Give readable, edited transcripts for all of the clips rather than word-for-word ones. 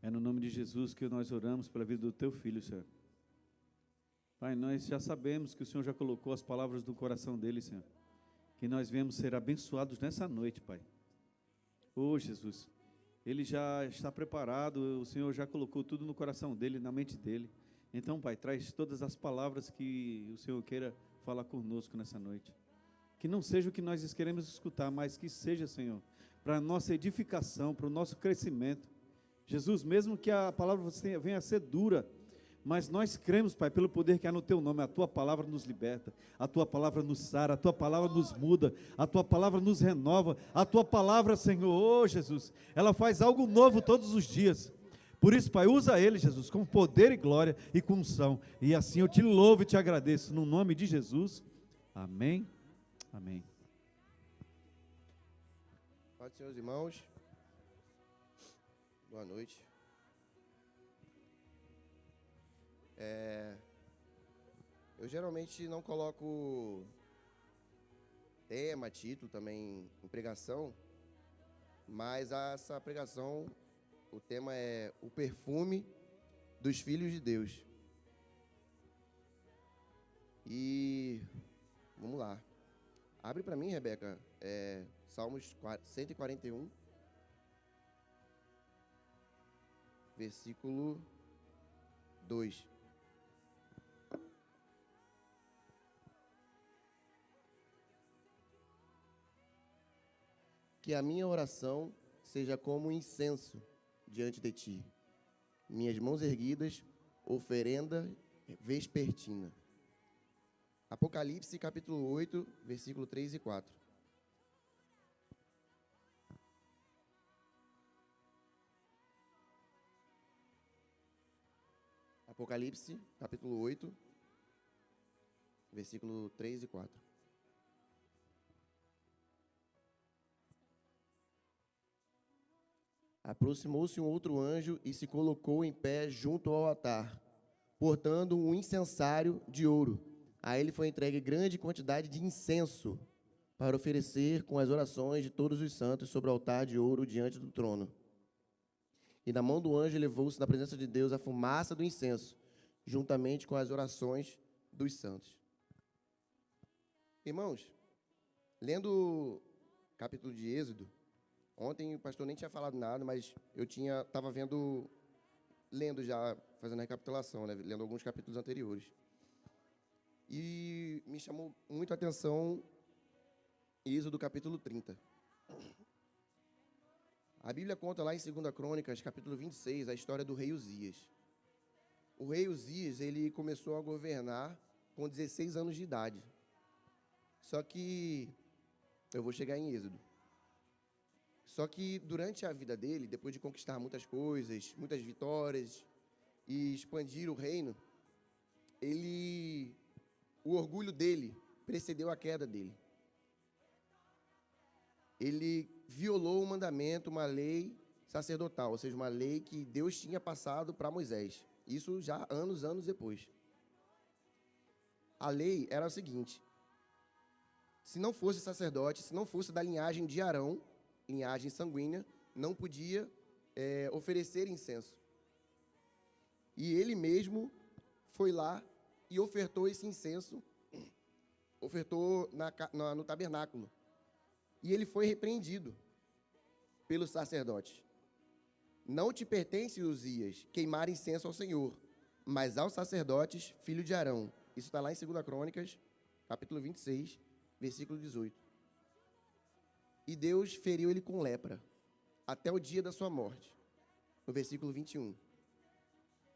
É no nome de Jesus que nós oramos pela vida do Teu Filho, Senhor. Pai, nós já sabemos que o Senhor já colocou as palavras do coração dele, Senhor. Que nós viemos ser abençoados nessa noite, Pai. Oh, Jesus, ele já está preparado, o Senhor já colocou tudo no coração dele, na mente dele. Então, Pai, traz todas as palavras que o Senhor queira falar conosco nessa noite. Que não seja o que nós queremos escutar, mas que seja, Senhor, para a nossa edificação, para o nosso crescimento. Jesus, mesmo que a palavra venha a ser dura, mas nós cremos, Pai, pelo poder que há no Teu nome. A Tua palavra nos liberta, a Tua palavra nos sara, a Tua palavra nos muda, a Tua palavra nos renova, a Tua palavra, Senhor, oh Jesus, ela faz algo novo todos os dias. Por isso, Pai, usa ele, Jesus, com poder e glória e com unção. E assim eu te louvo e te agradeço, no nome de Jesus. Amém. Amém. Pode ser, irmãos. Boa noite. Eu geralmente não coloco tema, título também em pregação, mas essa pregação, o tema é o perfume dos filhos de Deus. E vamos lá. Abre para mim, Rebeca, Salmos 141, versículo 2. Que a minha oração seja como incenso diante de ti, minhas mãos erguidas, oferenda vespertina. Apocalipse, capítulo 8, versículo 3 e 4. Apocalipse, capítulo 8, versículo 3 e 4. Aproximou-se um outro anjo e se colocou em pé junto ao altar, portando um incensário de ouro. A ele foi entregue grande quantidade de incenso para oferecer com as orações de todos os santos sobre o altar de ouro diante do trono. E na mão do anjo levou-se na presença de Deus a fumaça do incenso, juntamente com as orações dos santos. Irmãos, lendo o capítulo de Êxodo, ontem o pastor nem tinha falado nada, mas eu estava lendo já, fazendo a recapitulação, né, lendo alguns capítulos anteriores. E me chamou muito a atenção Êxodo capítulo 30. A Bíblia conta lá em 2 Crônicas, capítulo 26, a história do rei Uzias. O rei Uzias, ele começou a governar com 16 anos de idade. Só que, eu vou chegar em Êxodo. Só que durante a vida dele, depois de conquistar muitas coisas, muitas vitórias e expandir o reino, o orgulho dele precedeu a queda dele. Ele violou um mandamento, uma lei sacerdotal, ou seja, uma lei que Deus tinha passado para Moisés. Isso já anos depois. A lei era o seguinte: se não fosse sacerdote, se não fosse da linhagem de Arão, linhagem sanguínea, não podia oferecer incenso. E ele mesmo foi lá e ofertou esse incenso, ofertou no tabernáculo. E ele foi repreendido pelos sacerdotes. Não te pertence, Uzias, queimar incenso ao Senhor, mas aos sacerdotes, filho de Arão. Isso está lá em 2 Crônicas, capítulo 26, versículo 18. E Deus feriu ele com lepra, até o dia da sua morte, no versículo 21.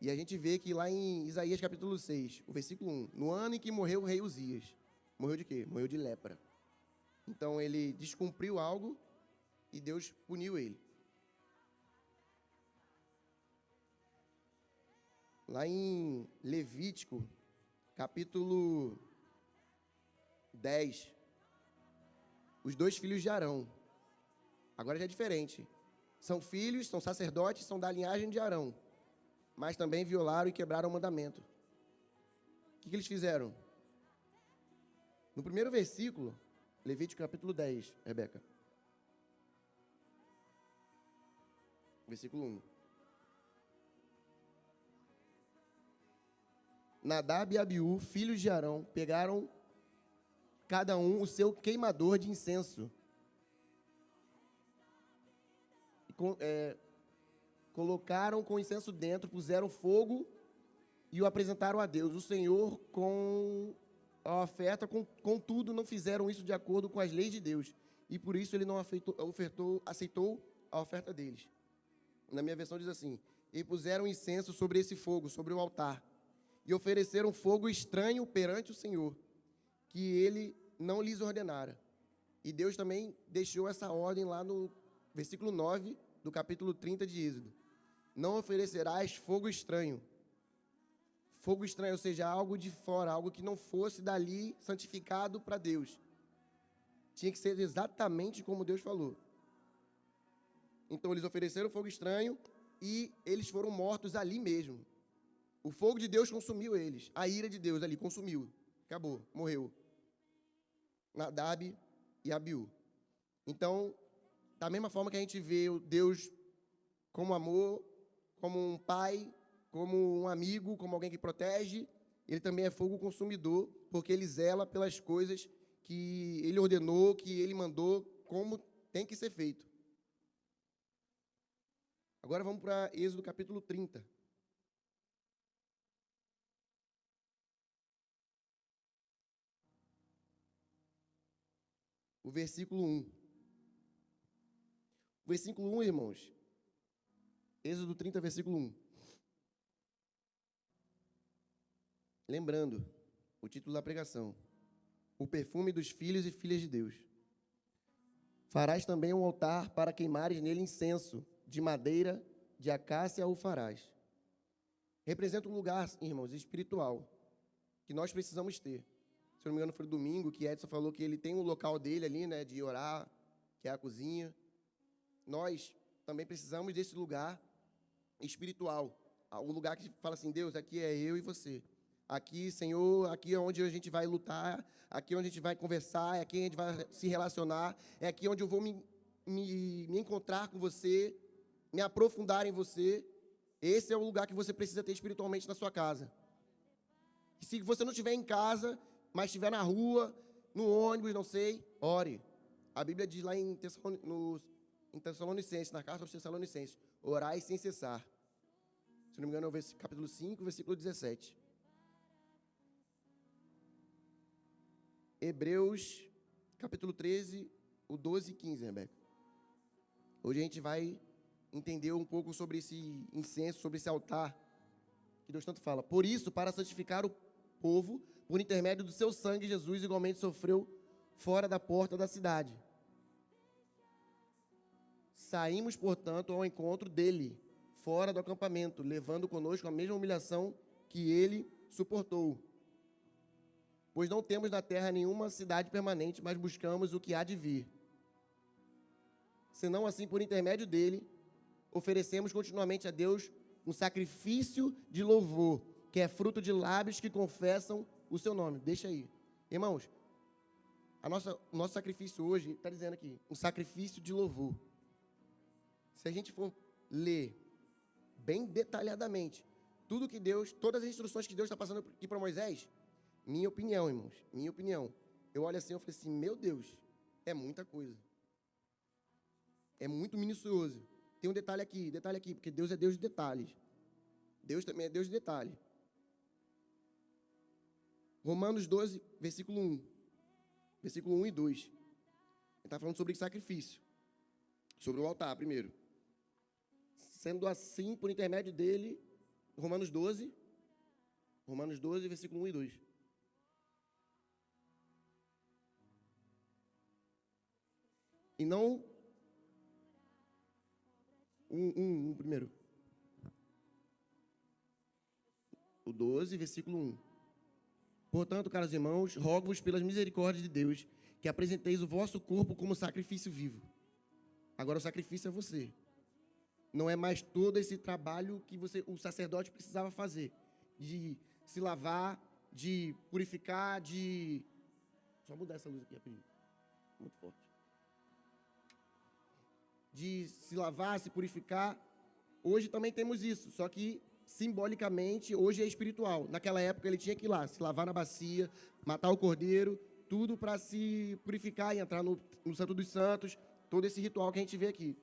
E a gente vê que lá em Isaías capítulo 6, o versículo 1, no ano em que morreu o rei Uzias, morreu de quê? Morreu de lepra. Então ele descumpriu algo e Deus puniu ele. Lá em Levítico, capítulo 10, os 2 filhos de Arão. Agora já é diferente. São filhos, são sacerdotes, são da linhagem de Arão, mas também violaram e quebraram o mandamento. O que eles fizeram? No primeiro versículo, Levítico capítulo 10, Rebeca. Versículo 1. Nadab e Abiú, filhos de Arão, pegaram cada um o seu queimador de incenso. Colocaram com incenso dentro, puseram fogo e o apresentaram a Deus. O Senhor, com a oferta, contudo, não fizeram isso de acordo com as leis de Deus. E por isso ele não aceitou a oferta deles. Na minha versão diz assim: e puseram incenso sobre esse fogo, sobre o altar, e ofereceram fogo estranho perante o Senhor, que ele não lhes ordenara. E Deus também deixou essa ordem lá no versículo 9 do capítulo 30 de Êxodo: não oferecerás fogo estranho. Fogo estranho, ou seja, algo de fora, algo que não fosse dali santificado para Deus. Tinha que ser exatamente como Deus falou. Então eles ofereceram fogo estranho e eles foram mortos ali mesmo. O fogo de Deus consumiu eles. A ira de Deus ali consumiu. Acabou, morreu. Nadab e Abiú. Então, da mesma forma que a gente vê o Deus como amor, como um pai, como um amigo, como alguém que protege, ele também é fogo consumidor, porque ele zela pelas coisas que ele ordenou, que ele mandou, como tem que ser feito. Agora vamos para Êxodo capítulo 30. O versículo 1. O versículo 1, irmãos. Êxodo 30, versículo 1. Lembrando, o título da pregação: o perfume dos filhos e filhas de Deus. Farás também um altar para queimares nele incenso, de madeira, de acácia o farás. Representa um lugar, irmãos, espiritual, que nós precisamos ter. Se eu não me engano, foi no domingo que Edson falou que ele tem um local dele ali, né, de orar, que é a cozinha. Nós também precisamos desse lugar espiritual. Um lugar que fala assim: Deus, aqui é eu e você. Aqui, Senhor, aqui é onde a gente vai lutar, aqui é onde a gente vai conversar, é aqui onde a gente vai se relacionar, é aqui onde eu vou me encontrar com você, me aprofundar em você. Esse é o lugar que você precisa ter espiritualmente na sua casa. E se você não estiver em casa, mas estiver na rua, no ônibus, não sei, ore. A Bíblia diz lá em Tessalonicenses, na carta aos Tessalonicenses: orai sem cessar. Se não me engano, é o capítulo 5, versículo 17. Hebreus, capítulo 13, o 12 e 15, Rebeca. Hoje a gente vai entender um pouco sobre esse incenso, sobre esse altar, que Deus tanto fala. Por isso, para santificar o povo, por intermédio do seu sangue, Jesus igualmente sofreu fora da porta da cidade. Saímos, portanto, ao encontro dele, fora do acampamento, levando conosco a mesma humilhação que ele suportou. Pois não temos na terra nenhuma cidade permanente, mas buscamos o que há de vir. Senão assim, por intermédio dele, oferecemos continuamente a Deus um sacrifício de louvor, que é fruto de lábios que confessam o seu nome. Deixa aí. Irmãos, o nosso sacrifício hoje, está dizendo aqui, um sacrifício de louvor. Se a gente for ler bem detalhadamente tudo que Deus, todas as instruções que Deus está passando aqui para Moisés, minha opinião, irmãos, minha opinião, eu olho assim e falei assim: meu Deus, é muita coisa. É muito minucioso. Tem um detalhe aqui, porque Deus é Deus de detalhes. Deus também é Deus de detalhe. Romanos 12, versículo 1. Versículo 1 e 2. Ele está falando sobre sacrifício. Sobre o altar, primeiro. Sendo assim, por intermédio dele, Romanos 12, versículo 1 e 2. E não... primeiro. O 12, versículo 1. Portanto, caros irmãos, rogo-vos pelas misericórdias de Deus, que apresenteis o vosso corpo como sacrifício vivo. Agora o sacrifício é você. Não é mais todo esse trabalho que o sacerdote precisava fazer. De se lavar, de purificar, de... Só mudar essa luz aqui, rapidinho. Muito forte. De se lavar, se purificar. Hoje também temos isso, só que simbolicamente, hoje é espiritual. Naquela época ele tinha que ir lá, se lavar na bacia, matar o cordeiro, tudo para se purificar e entrar no Santo dos Santos, todo esse ritual que a gente vê aqui.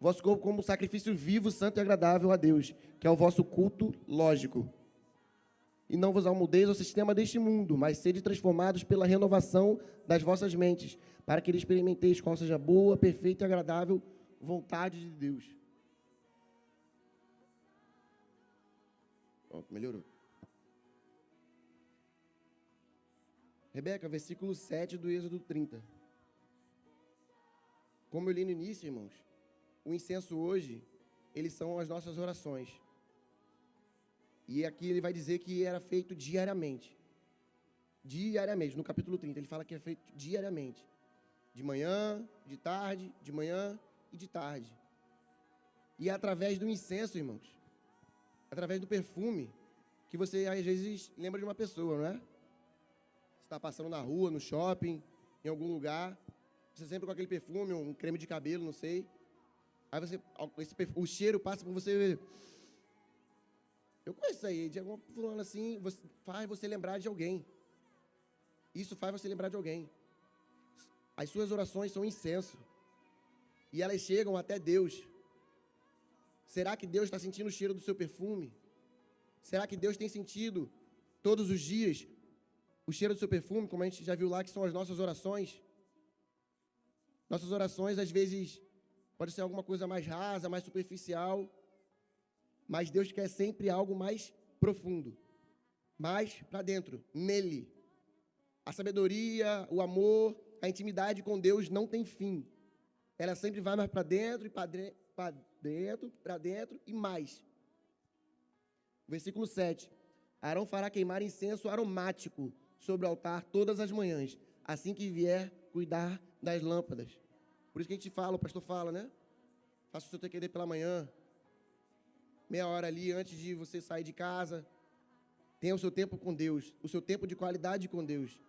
Vosso corpo como sacrifício vivo, santo e agradável a Deus, que é o vosso culto lógico. E não vos amoldeis ao sistema deste mundo, mas sede transformados pela renovação das vossas mentes, para que experimenteis qual seja a boa, perfeita e agradável vontade de Deus. Pronto, melhorou. Rebeca, versículo 7 do Êxodo 30. Como eu li no início, irmãos, o incenso hoje, eles são as nossas orações. E aqui ele vai dizer que era feito diariamente. Diariamente, no capítulo 30, ele fala que é feito diariamente. De manhã, de tarde, de manhã e de tarde. E é através do incenso, irmãos, através do perfume, que você às vezes lembra de uma pessoa, não é? Você está passando na rua, no shopping, em algum lugar, você sempre com aquele perfume, um creme de cabelo, não sei. Aí o cheiro passa por você. Eu conheço isso aí, de alguma fulano assim, faz você lembrar de alguém. Isso faz você lembrar de alguém. As suas orações são incenso. E elas chegam até Deus. Será que Deus está sentindo o cheiro do seu perfume? Será que Deus tem sentido todos os dias o cheiro do seu perfume, como a gente já viu lá, que são as nossas orações? Nossas orações, às vezes, pode ser alguma coisa mais rasa, mais superficial, mas Deus quer sempre algo mais profundo, mais para dentro, nele. A sabedoria, o amor, a intimidade com Deus não tem fim. Ela sempre vai mais para dentro e para dentro e mais. Versículo 7. Arão fará queimar incenso aromático sobre o altar todas as manhãs, assim que vier cuidar das lâmpadas. Por isso que a gente fala, o pastor fala, né? Faça o seu TQD pela manhã, meia hora ali antes de você sair de casa. Tenha o seu tempo com Deus, o seu tempo de qualidade com Deus.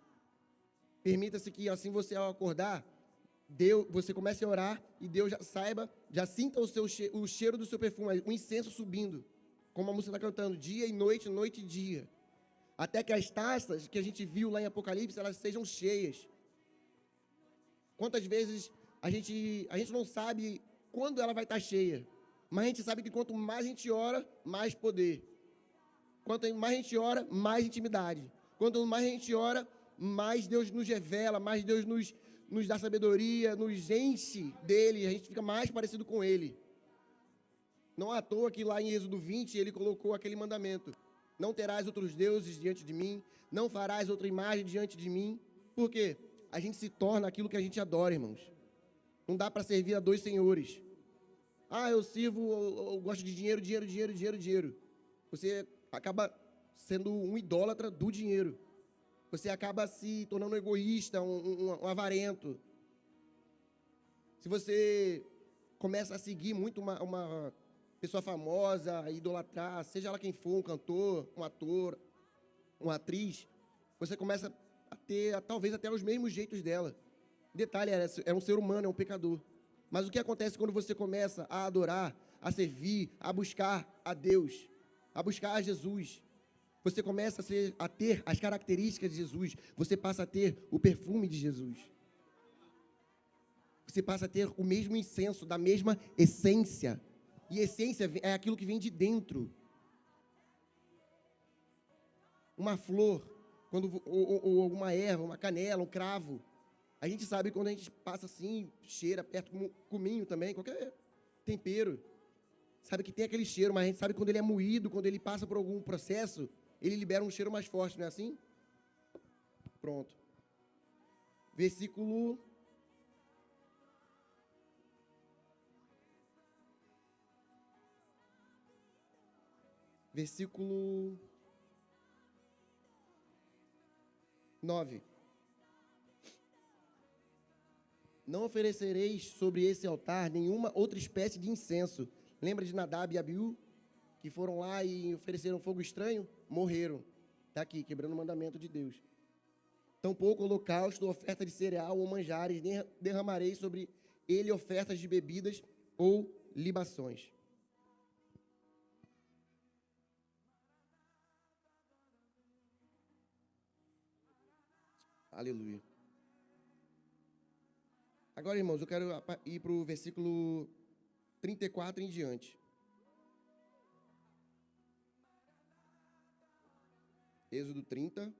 Permita-se que assim você ao acordar, você comece a orar e Deus já saiba, já sinta o cheiro do seu perfume, o incenso subindo, como a música está cantando, dia e noite, noite e dia. Até que as taças que a gente viu lá em Apocalipse, elas sejam cheias. Quantas vezes a gente não sabe quando ela vai estar cheia, mas a gente sabe que quanto mais a gente ora, mais poder. Quanto mais a gente ora, mais intimidade. Quanto mais a gente ora, mais Deus nos revela, mais Deus nos dá sabedoria, nos enche dele, a gente fica mais parecido com ele. Não à toa que lá em Êxodo 20, ele colocou aquele mandamento: não terás outros deuses diante de mim, não farás outra imagem diante de mim. Por quê? A gente se torna aquilo que a gente adora, irmãos. Não dá para servir a dois senhores. Eu gosto de dinheiro. Você acaba sendo um idólatra do dinheiro. Você acaba se tornando um egoísta, um avarento. Se você começa a seguir muito uma pessoa famosa, a idolatrar, seja ela quem for, um cantor, um ator, uma atriz, você começa a ter, talvez até os mesmos jeitos dela. Detalhe, é um ser humano, é um pecador. Mas o que acontece quando você começa a adorar, a servir, a buscar a Deus, a buscar a Jesus? Você começa a ter as características de Jesus. Você passa a ter o perfume de Jesus. Você passa a ter o mesmo incenso, da mesma essência. E essência é aquilo que vem de dentro. Uma flor, ou uma erva, uma canela, um cravo. A gente sabe quando a gente passa assim, cheira perto, como cominho também, qualquer tempero. Sabe que tem aquele cheiro, mas a gente sabe quando ele é moído, quando ele passa por algum processo, ele libera um cheiro mais forte, não é assim? Pronto. Versículo 9. Não oferecereis sobre esse altar nenhuma outra espécie de incenso. Lembra de Nadab e Abiú, que foram lá e ofereceram fogo estranho? Morreram. Está aqui, quebrando o mandamento de Deus. Tampouco holocausto, oferta de cereal ou manjares, nem derramarei sobre ele ofertas de bebidas ou libações. Aleluia. Agora, irmãos, eu quero ir para o versículo 34 em diante. Êxodo 30,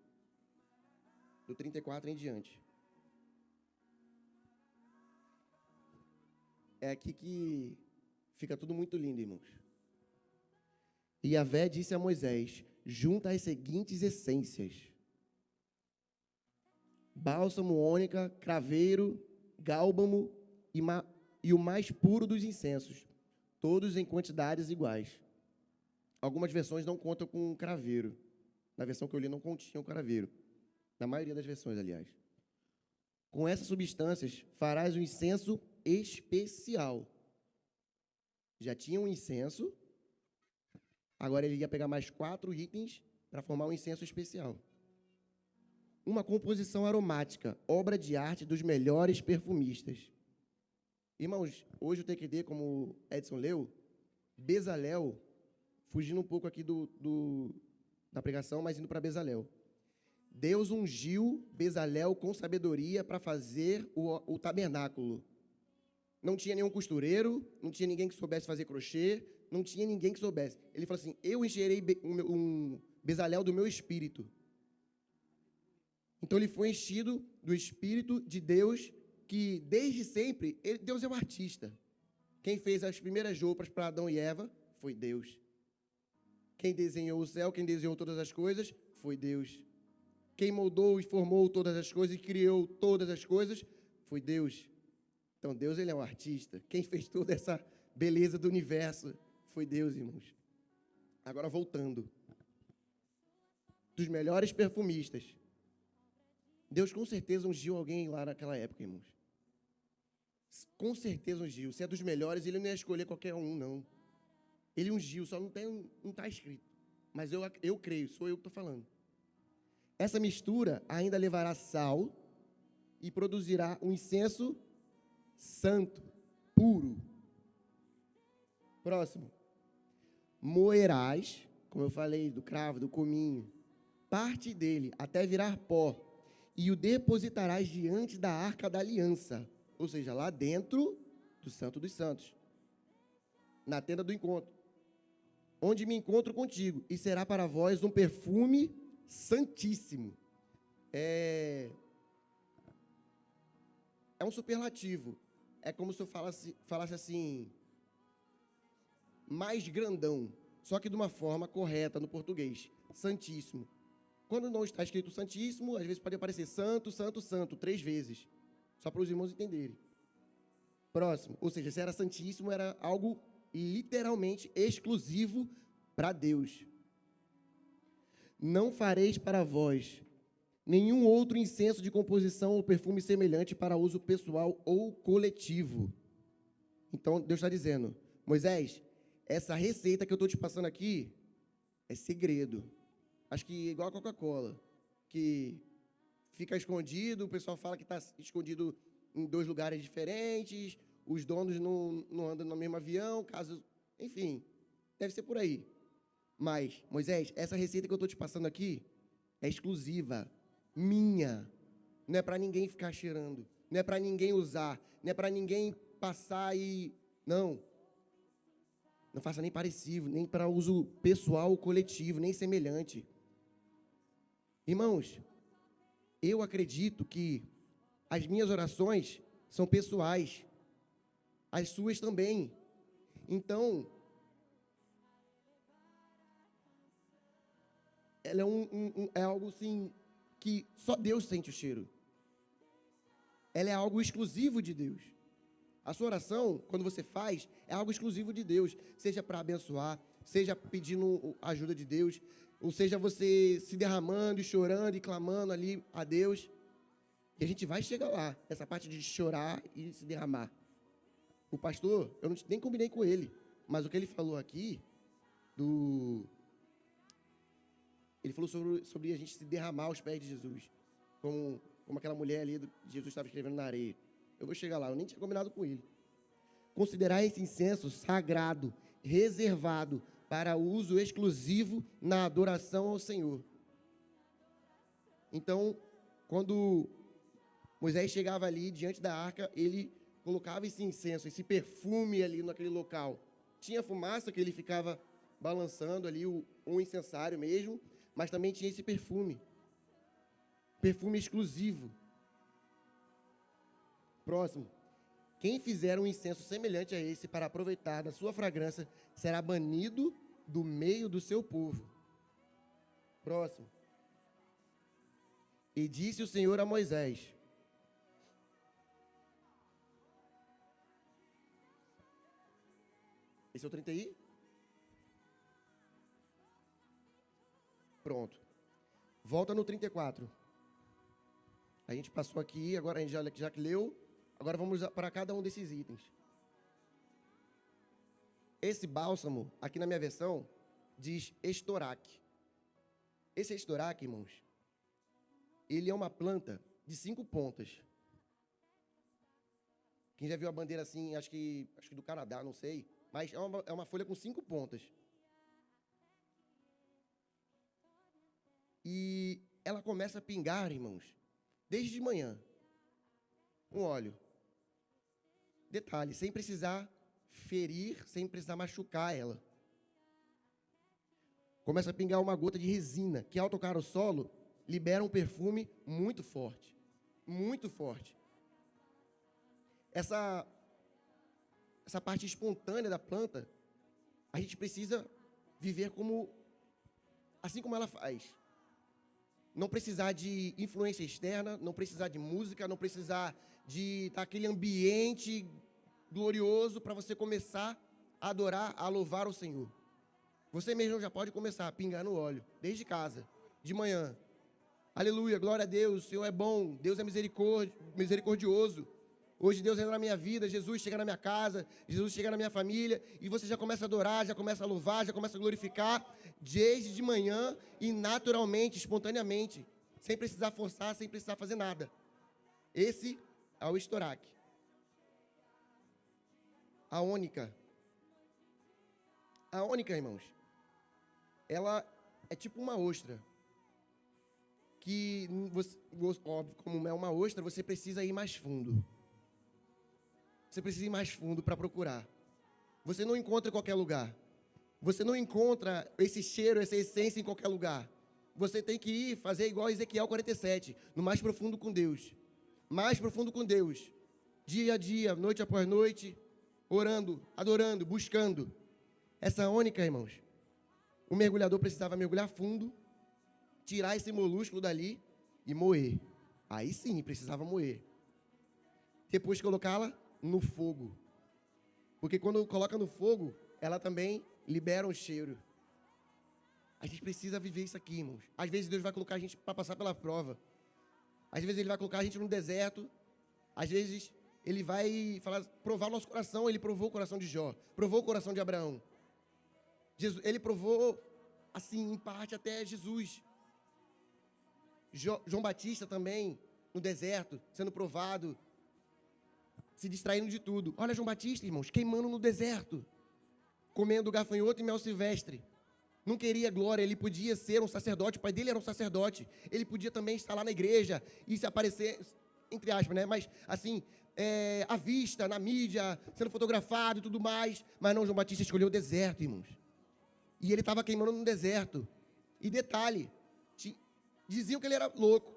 do 34 em diante. É aqui que fica tudo muito lindo, irmãos. E Yahvé disse a Moisés: junta as seguintes essências: bálsamo, ônica, craveiro, gálbano e o mais puro dos incensos, todos em quantidades iguais. Algumas versões não contam com craveiro. Na versão que eu li não continha o craveiro. Na maioria das versões, aliás. Com essas substâncias farás um incenso especial. Já tinha um incenso, agora ele ia pegar mais 4 itens para formar um incenso especial. Uma composição aromática, obra de arte dos melhores perfumistas. Irmãos, hoje o TQD, como Edson leu, Bezalel, fugindo um pouco aqui da pregação, mas indo para Bezalel. Deus ungiu Bezalel com sabedoria para fazer o tabernáculo. Não tinha nenhum costureiro, não tinha ninguém que soubesse fazer crochê, não tinha ninguém que soubesse. Ele falou assim: eu encherei um Bezalel do meu espírito. Então ele foi enchido do Espírito de Deus, que desde sempre, Deus é um artista. Quem fez as primeiras roupas para Adão e Eva foi Deus. Quem desenhou o céu, quem desenhou todas as coisas, foi Deus. Quem moldou e formou todas as coisas e criou todas as coisas, foi Deus. Então Deus, ele é um artista. Quem fez toda essa beleza do universo foi Deus, irmãos. Agora voltando. Dos melhores perfumistas. Deus com certeza ungiu alguém lá naquela época, irmãos. Com certeza ungiu. Se é dos melhores, ele não ia escolher qualquer um, não. Ele ungiu, só não está escrito. Mas eu creio, sou eu que estou falando. Essa mistura ainda levará sal e produzirá um incenso santo, puro. Próximo. Moerás, como eu falei, do cravo, do cominho, parte dele até virar pó, e o depositarás diante da arca da aliança, ou seja, lá dentro do Santo dos Santos, na tenda do encontro, onde me encontro contigo, e será para vós um perfume santíssimo. É um superlativo. É como se eu falasse assim, mais grandão, só que de uma forma correta no português, santíssimo. Quando não está escrito santíssimo, às vezes pode aparecer santo, santo, santo, 3 vezes, só para os irmãos entenderem. Próximo, ou seja, se era santíssimo, era algo literalmente exclusivo para Deus. Não fareis para vós nenhum outro incenso de composição ou perfume semelhante para uso pessoal ou coletivo. Então, Deus está dizendo: Moisés, essa receita que eu estou te passando aqui é segredo. Acho que igual a Coca-Cola, que fica escondido, o pessoal fala que está escondido em 2 lugares diferentes, os donos não andam no mesmo avião, enfim, deve ser por aí. Mas, Moisés, essa receita que eu estou te passando aqui é exclusiva, minha. Não é para ninguém ficar cheirando, não é para ninguém usar, não é para ninguém passar e... Não faça nem parecido, nem para uso pessoal ou coletivo, nem semelhante. Irmãos, eu acredito que as minhas orações são pessoais, as suas também. Então, ela é algo assim que só Deus sente o cheiro. Ela é algo exclusivo de Deus. A sua oração, quando você faz, é algo exclusivo de Deus, seja para abençoar, seja pedindo ajuda de Deus, ou seja você se derramando e chorando e clamando ali a Deus. E a gente vai chegar lá, essa parte de chorar e se derramar. O pastor, eu nem combinei com ele, mas o que ele falou aqui, ele falou sobre a gente se derramar aos pés de Jesus, como aquela mulher ali, Jesus estava escrevendo na areia. Eu vou chegar lá, eu nem tinha combinado com ele. Considerar esse incenso sagrado, reservado para uso exclusivo na adoração ao Senhor. Então, Quando Moisés chegava ali diante da arca, ele colocava esse incenso, esse perfume ali naquele local. Tinha fumaça que ele ficava balançando ali, um incensário mesmo, mas também tinha esse perfume exclusivo. Próximo. Quem fizer um incenso semelhante a esse para aproveitar da sua fragrância será banido do meio do seu povo. Próximo. E disse o Senhor a Moisés: esse é o 30 aí? Pronto. Volta no 34. A gente passou aqui, agora a gente já leu. Agora vamos para cada um desses itens. Esse bálsamo, aqui na minha versão, diz estoraque. Esse estoraque, irmãos, ele é uma planta de 5 pontas. Quem já viu a bandeira assim, acho que do Canadá, não sei, mas é uma folha com 5 pontas. E ela começa a pingar, irmãos, desde de manhã, um óleo. Detalhe, sem precisar ferir, sem precisar machucar ela. Começa a pingar uma gota de resina, que ao tocar o solo, libera um perfume muito forte. Muito forte. Essa parte espontânea da planta, a gente precisa viver assim como ela faz. Não precisar de influência externa, não precisar de música, não precisar de estar aquele ambiente glorioso para você começar a adorar, a louvar o Senhor. Você mesmo já pode começar a pingar no óleo, desde casa, de manhã. Aleluia, glória a Deus, o Senhor é bom, Deus é misericordioso. Hoje Deus entra na minha vida, Jesus chega na minha casa, Jesus chega na minha família, e você já começa a adorar, já começa a louvar, já começa a glorificar, desde de manhã e naturalmente, espontaneamente, sem precisar forçar, sem precisar fazer nada. Esse é o estoraque. A ônica. A ônica, irmãos, ela é tipo uma ostra. Que, óbvio, como é uma ostra, você precisa ir mais fundo. Você precisa ir mais fundo para procurar. Você não encontra em qualquer lugar. Você não encontra esse cheiro, essa essência em qualquer lugar. Você tem que ir fazer igual Ezequiel 47, no mais profundo com Deus. Mais profundo com Deus. Dia a dia, noite após noite, orando, adorando, buscando. Essa ônica, irmãos, o mergulhador precisava mergulhar fundo, tirar esse molúsculo dali e moer. Aí sim, precisava moer. Depois colocá-la no fogo. Porque quando coloca no fogo, ela também libera um cheiro. A gente precisa viver isso aqui, irmãos. Às vezes Deus vai colocar a gente para passar pela prova. Às vezes Ele vai colocar a gente no deserto. Às vezes Ele vai provar o nosso coração. Ele provou o coração de Jó. Provou o coração de Abraão. Ele provou, assim, em parte até Jesus. João Batista também, no deserto, sendo provado, se distraindo de tudo. Olha João Batista, irmãos, queimando no deserto, comendo gafanhoto e mel silvestre. Não queria glória, ele podia ser um sacerdote, o pai dele era um sacerdote. Ele podia também estar lá na igreja e se aparecer, entre aspas, né? Mas, assim, à vista, na mídia, sendo fotografado e tudo mais. Mas não, João Batista escolheu o deserto, irmãos. E ele estava queimando no deserto. E detalhe, diziam que ele era louco.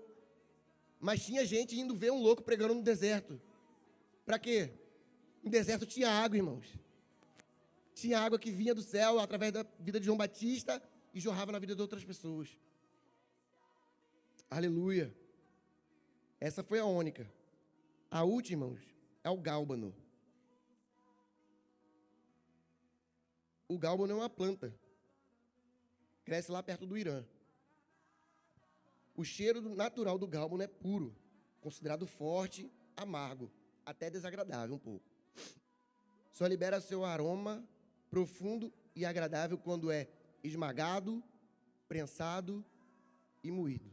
Mas tinha gente indo ver um louco pregando no deserto. Para quê? No deserto tinha água, irmãos. Tinha água que vinha do céu através da vida de João Batista e jorrava na vida de outras pessoas. Aleluia. Essa foi a ônica. A última, irmãos, é o gálbano. O gálbano é uma planta. Cresce lá perto do Irã. O cheiro natural do gálbano é puro, considerado forte, amargo, até desagradável um pouco. Só libera seu aroma profundo e agradável quando é esmagado, prensado e moído.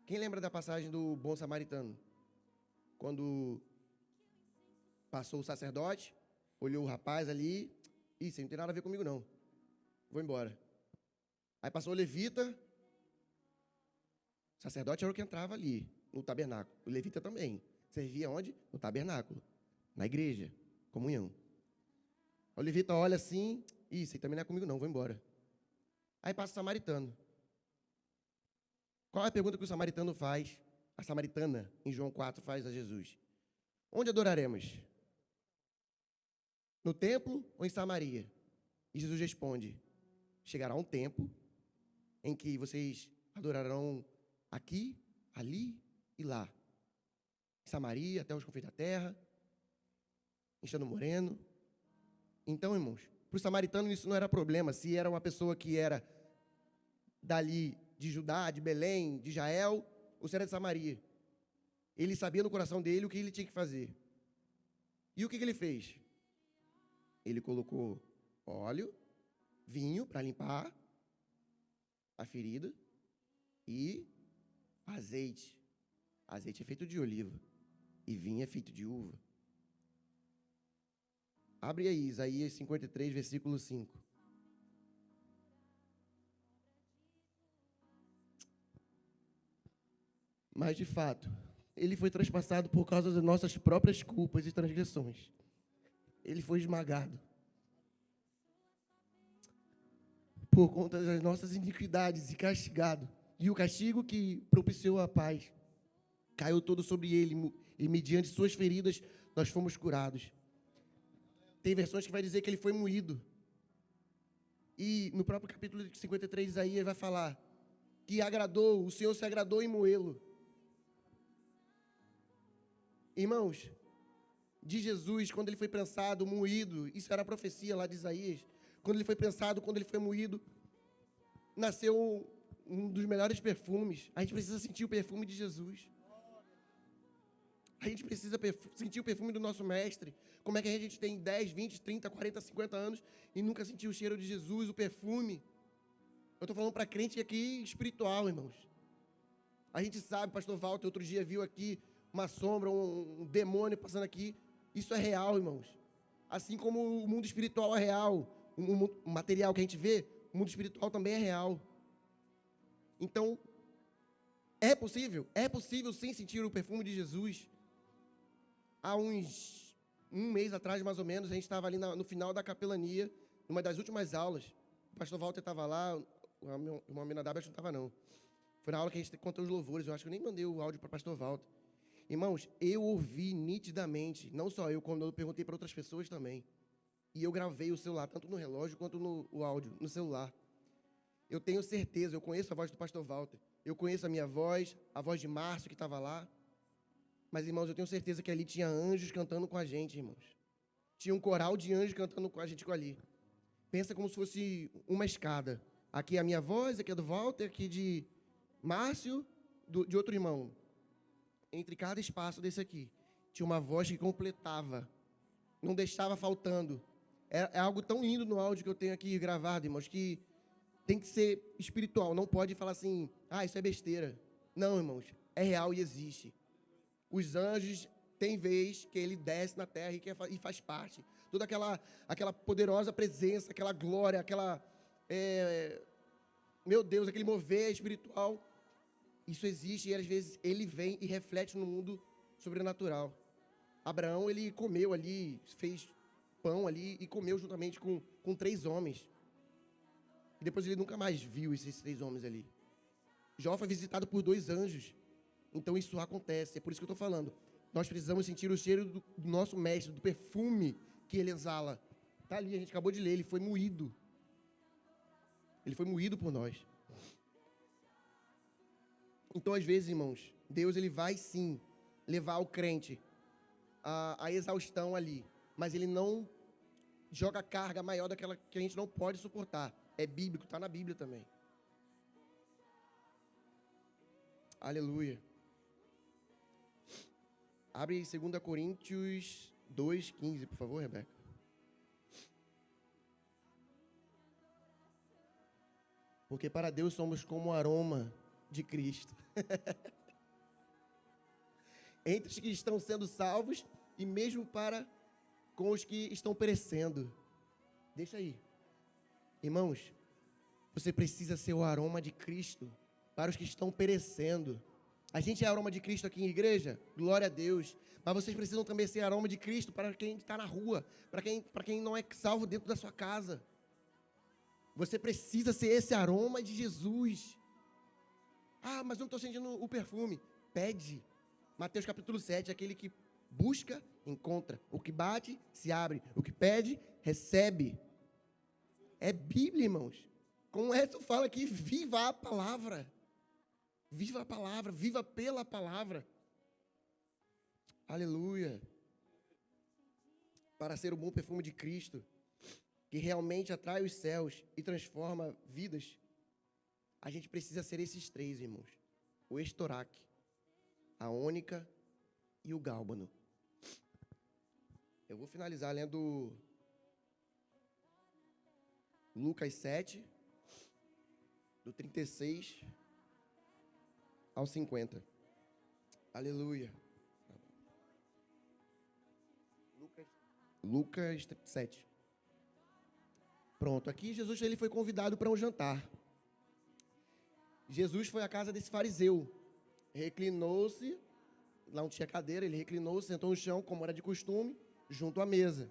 Quem lembra da passagem do bom samaritano? Quando passou o sacerdote, olhou o rapaz ali, isso não tem nada a ver comigo não, vou embora. Aí passou o levita, O sacerdote era o que entrava ali, no tabernáculo. O levita também. Servia onde? No tabernáculo. Na igreja. Comunhão. O levita olha assim, isso aí também não é comigo não, vou embora. Aí passa o samaritano. Qual é a pergunta que o samaritano faz? A samaritana, em João 4, faz a Jesus. Onde adoraremos? No templo ou em Samaria? E Jesus responde, chegará um tempo em que vocês adorarão aqui, ali e lá. Em Samaria, até os confins da terra, enchendo moreno. Então, irmãos, para o samaritano isso não era problema, se era uma pessoa que era dali de Judá, de Belém, de Israel, ou se era de Samaria. Ele sabia no coração dele o que ele tinha que fazer. E o que ele fez? Ele colocou óleo, vinho para limpar a ferida e azeite. Azeite é feito de oliva e vinho é feito de uva. Abre aí, Isaías 53, versículo 5. Mas, de fato, ele foi traspassado por causa das nossas próprias culpas e transgressões. Ele foi esmagado por conta das nossas iniquidades e castigado. E o castigo que propiciou a paz caiu todo sobre ele, e mediante suas feridas nós fomos curados. Tem versões que vai dizer que ele foi moído. E no próprio capítulo 53, Isaías vai falar que o Senhor se agradou em moê-lo. Irmãos, de Jesus, quando ele foi prensado, moído, isso era a profecia lá de Isaías, quando ele foi prensado, quando ele foi moído, nasceu um dos melhores perfumes. A gente precisa sentir o perfume de Jesus. A gente precisa sentir o perfume do nosso mestre. Como é que a gente tem 10, 20, 30, 40, 50 anos e nunca sentiu o cheiro de Jesus, o perfume? Eu estou falando para crente aqui espiritual, irmãos. A gente sabe, pastor Walter, outro dia viu aqui uma sombra, um demônio passando aqui. Isso é real, irmãos. Assim como o mundo espiritual é real, o material que a gente vê, o mundo espiritual também é real. Então, é possível sim sentir o perfume de Jesus. Há um mês atrás, mais ou menos, a gente estava ali no final da capelania, numa das últimas aulas. O pastor Walter estava lá, o irmão Aminadab acho que não estava não. Foi na aula que a gente contou os louvores, eu acho que eu nem mandei o áudio para o pastor Walter. Irmãos, eu ouvi nitidamente, não só eu, como eu perguntei para outras pessoas também. E eu gravei o celular, tanto no relógio quanto no áudio, no celular. Eu tenho certeza, eu conheço a voz do pastor Walter, eu conheço a minha voz, a voz de Márcio que estava lá. Mas, irmãos, eu tenho certeza que ali tinha anjos cantando com a gente, irmãos. Tinha um coral de anjos cantando com a gente ali. Pensa como se fosse uma escada. Aqui é a minha voz, aqui é do Walter, aqui de Márcio, de outro irmão. Entre cada espaço desse aqui, tinha uma voz que completava. Não deixava faltando. É algo tão lindo no áudio que eu tenho aqui gravado, irmãos, que tem que ser espiritual. Não pode falar assim, isso é besteira. Não, irmãos, é real e existe. Os anjos, tem vez que ele desce na terra e faz parte. Toda aquela poderosa presença, aquela glória, meu Deus, aquele mover espiritual. Isso existe e às vezes ele vem e reflete no mundo sobrenatural. Abraão, ele comeu ali, fez pão ali e comeu juntamente com 3 homens. E depois ele nunca mais viu esses 3 homens ali. Jó foi visitado por 2 anjos. Então isso acontece, é por isso que eu estou falando. Nós precisamos sentir o cheiro do nosso mestre, do perfume que ele exala. Está ali, a gente acabou de ler, ele foi moído. Ele foi moído por nós. Então, às vezes, irmãos, Deus ele vai sim levar o crente à exaustão ali, mas ele não joga carga maior daquela que a gente não pode suportar. É bíblico, está na Bíblia também. Aleluia. Abre 2 Coríntios 2:15, por favor, Rebeca. Porque para Deus somos como o aroma de Cristo. Entre os que estão sendo salvos e mesmo para com os que estão perecendo. Deixa aí. Irmãos, você precisa ser o aroma de Cristo para os que estão perecendo. A gente é aroma de Cristo aqui em igreja, glória a Deus. Mas vocês precisam também ser aroma de Cristo para quem está na rua, para quem não é salvo dentro da sua casa. Você precisa ser esse aroma de Jesus. Ah, mas eu não estou sentindo o perfume. Pede. Mateus capítulo 7, aquele que busca, encontra. O que bate, se abre. O que pede, recebe. É Bíblia, irmãos. Como essa fala que viva a palavra. Viva a palavra, viva pela palavra. Aleluia. Para ser o bom perfume de Cristo, que realmente atrai os céus e transforma vidas, a gente precisa ser esses três, irmãos. O estoraque, a ônica e o gálbano. Eu vou finalizar lendo Lucas 7, do 36 ao 50. Aleluia. Lucas 7. Pronto, aqui Jesus ele foi convidado para um jantar. Jesus foi à casa desse fariseu. Reclinou-se, lá não tinha cadeira, ele reclinou-se, sentou no chão, como era de costume, junto à mesa.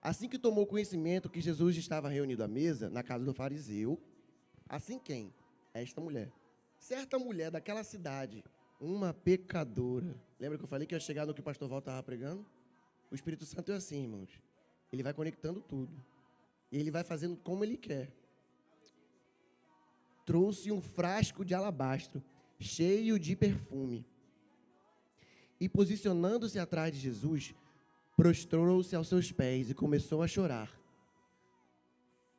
Assim que tomou conhecimento que Jesus estava reunido à mesa, na casa do fariseu, assim quem? Esta mulher. Certa mulher daquela cidade, uma pecadora. Lembra que eu falei que ia chegar no que o pastor Val estava pregando? O Espírito Santo é assim, irmãos. Ele vai conectando tudo. E ele vai fazendo como ele quer. Trouxe um frasco de alabastro, cheio de perfume. E posicionando-se atrás de Jesus, prostrou-se aos seus pés e começou a chorar.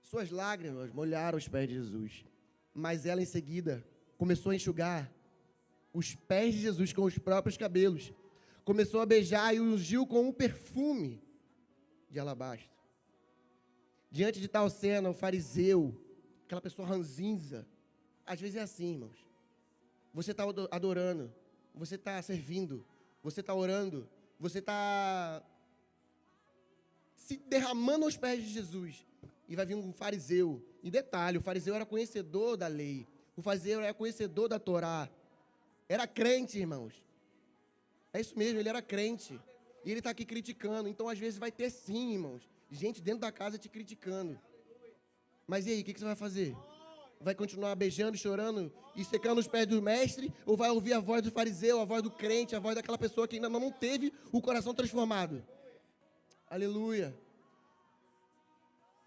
Suas lágrimas molharam os pés de Jesus. Mas ela, em seguida, começou a enxugar os pés de Jesus com os próprios cabelos. Começou a beijar e o ungiu com um perfume de alabastro. Diante de tal cena, o fariseu, aquela pessoa ranzinza, às vezes é assim, irmãos. Você está adorando, você está servindo, você está orando, você está se derramando aos pés de Jesus. E vai vir um fariseu. E detalhe, o fariseu era conhecedor da lei. O fariseu era conhecedor da Torá. Era crente, irmãos. É isso mesmo, ele era crente. E ele está aqui criticando. Então, às vezes, vai ter sim, irmãos, gente dentro da casa te criticando. Mas e aí, o que você vai fazer? Vai continuar beijando, chorando e secando os pés do mestre? Ou vai ouvir a voz do fariseu, a voz do crente, a voz daquela pessoa que ainda não teve o coração transformado? Aleluia.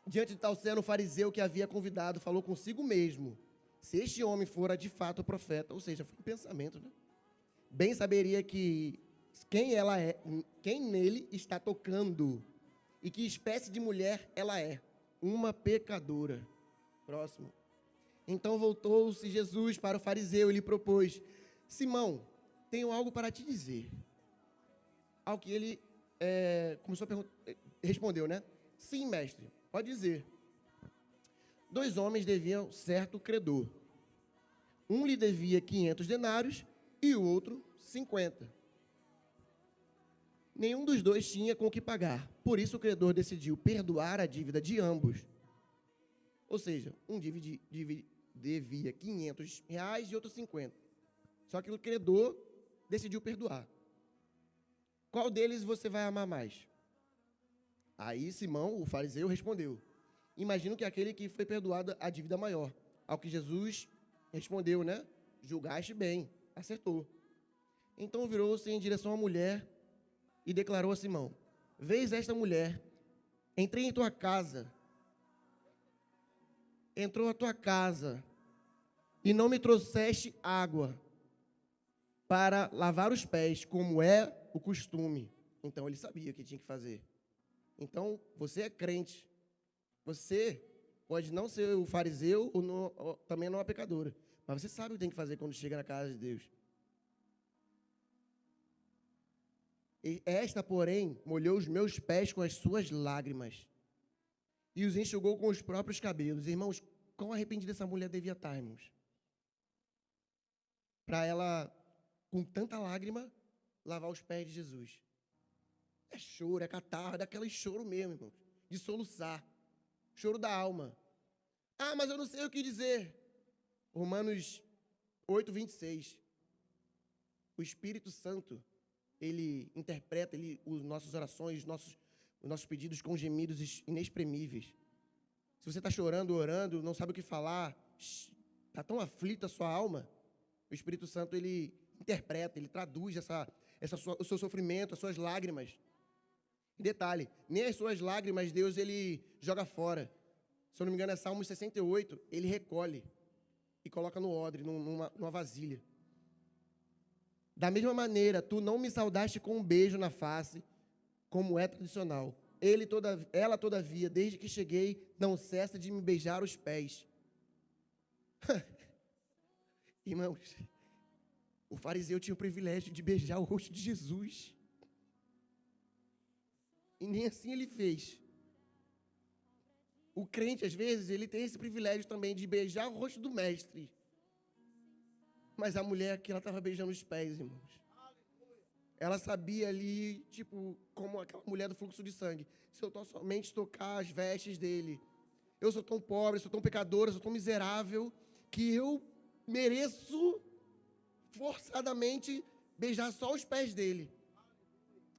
Diante de tal cena, o fariseu que havia convidado falou consigo mesmo: se este homem fora de fato profeta, ou seja, foi um pensamento, né? Bem saberia que quem ela é, quem nele está tocando e que espécie de mulher ela é, uma pecadora. Próximo. Então voltou-se Jesus para o fariseu e lhe propôs: Simão, tenho algo para te dizer. Ao que ele começou a perguntar, respondeu, né? Sim, mestre, pode dizer. 2 homens deviam certo credor. Um lhe devia 500 denários e o outro 50. Nenhum dos dois tinha com o que pagar. Por isso o credor decidiu perdoar a dívida de ambos. Ou seja, um devia 500 reais e outro 50. Só que o credor decidiu perdoar. Qual deles você vai amar mais? Aí Simão, o fariseu, respondeu: imagino que aquele que foi perdoado a dívida maior. Ao que Jesus respondeu, né? Julgaste bem, acertou. Então virou-se em direção à mulher e declarou a Simão: vês esta mulher, entrei em tua casa, entrou a tua casa e não me trouxeste água para lavar os pés, como é o costume. Então ele sabia o que tinha que fazer. Então você é crente, você pode não ser o fariseu ou também não é pecadora, mas você sabe o que tem que fazer quando chega na casa de Deus. E esta, porém, molhou os meus pés com as suas lágrimas e os enxugou com os próprios cabelos. Irmãos, quão arrependida essa mulher devia estar, irmãos? Para ela, com tanta lágrima, lavar os pés de Jesus. É choro, é catarro, é daquele choro mesmo, irmãos, de soluçar. Choro da alma. Ah, mas eu não sei o que dizer. Romanos 8:26. O Espírito Santo, ele interpreta as nossas orações, os nossos pedidos com gemidos inexprimíveis. Se você está chorando, orando, não sabe o que falar, está tão aflita a sua alma, o Espírito Santo, ele interpreta, ele traduz o seu sofrimento, as suas lágrimas. Detalhe, nem as suas lágrimas Deus ele joga fora. Se eu não me engano é Salmo 68, ele recolhe e coloca no odre, numa vasilha. Da mesma maneira, tu não me saudaste com um beijo na face, como é tradicional. Ela, todavia, desde que cheguei, não cessa de me beijar os pés. Irmãos, o fariseu tinha o privilégio de beijar o rosto de Jesus. E nem assim ele fez. O crente, às vezes, ele tem esse privilégio também de beijar o rosto do mestre. Mas a mulher aqui, ela estava beijando os pés, irmãos. Ela sabia ali, tipo, como aquela mulher do fluxo de sangue. Se eu somente tocar as vestes dele, eu sou tão pobre, sou tão pecadora, sou tão miserável, que eu mereço forçadamente beijar só os pés dele.